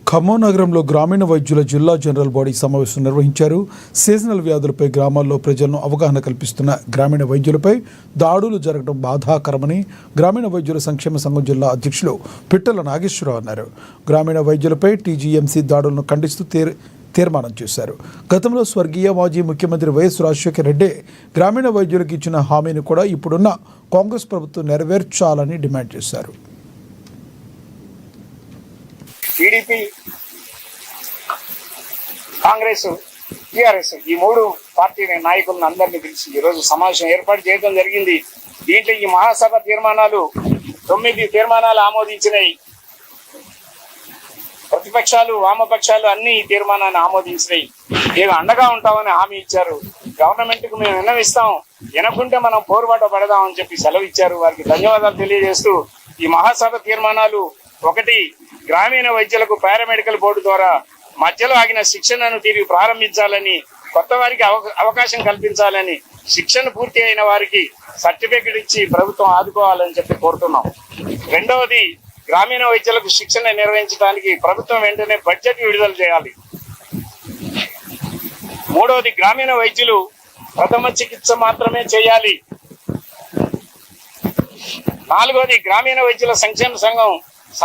ఖమ్మం నగరంలో గ్రామీణ వైద్యుల జిల్లా జనరల్ బాడీ సమావేశం నిర్వహించారు. సీజనల్ వ్యాధులపై గ్రామాల్లో ప్రజలను అవగాహన కల్పిస్తున్న గ్రామీణ వైద్యులపై దాడులు జరగడం బాధాకరమని గ్రామీణ వైద్యుల సంక్షేమ సంఘం జిల్లా అధ్యక్షులు పిట్టల నాగేశ్వరరావు అన్నారు. గ్రామీణ వైద్యులపై టీజీఎంసీ దాడులను ఖండిస్తూ తీర్మానం చేశారు. గతంలో స్వర్గీయ మాజీ ముఖ్యమంత్రి వైఎస్ రాజశేఖర రెడ్డి గ్రామీణ వైద్యులకు ఇచ్చిన హామీని కూడా ఇప్పుడున్న కాంగ్రెస్ ప్రభుత్వం నెరవేర్చాలని డిమాండ్ చేశారు. టీడీపీ, కాంగ్రెస్, టీఆర్ఎస్ ఈ మూడు పార్టీ నాయకులను అందరినీ పిలిచి ఈరోజు సమావేశం ఏర్పాటు చేయడం జరిగింది. దీంట్లో ఈ మహాసభ తీర్మానాలు 9 తీర్మానాలు ఆమోదించినాయి. ప్రతిపక్షాలు, వామపక్షాలు అన్ని ఈ తీర్మానాన్ని ఆమోదించినాయి. మేము అండగా ఉంటామని హామీ ఇచ్చారు. గవర్నమెంట్ కు మేము విన్నవిస్తాం, వినకుంటే మనం పోరుబాట పడదామని చెప్పి సెలవు ఇచ్చారు. వారికి ధన్యవాదాలు తెలియజేస్తూ ఈ మహాసభ తీర్మానాలు 1, గ్రామీణ వైద్యులకు పారామెడికల్ బోర్డు ద్వారా మధ్యలో ఆగిన శిక్షణను తిరిగి ప్రారంభించాలని, కొత్త వారికి అవకాశం కల్పించాలని, శిక్షణ పూర్తి అయిన వారికి సర్టిఫికెట్ ఇచ్చి ప్రభుత్వం ఆదుకోవాలని చెప్పి కోరుతున్నాం. 2వది, గ్రామీణ వైద్యులకు శిక్షణ నిర్వహించడానికి ప్రభుత్వం వెంటనే బడ్జెట్ విడుదల చేయాలి. 3వది, గ్రామీణ వైద్యులు ప్రథమ చికిత్స మాత్రమే చేయాలి. 4వది, గ్రామీణ వైద్యుల సంక్షేమ సంఘం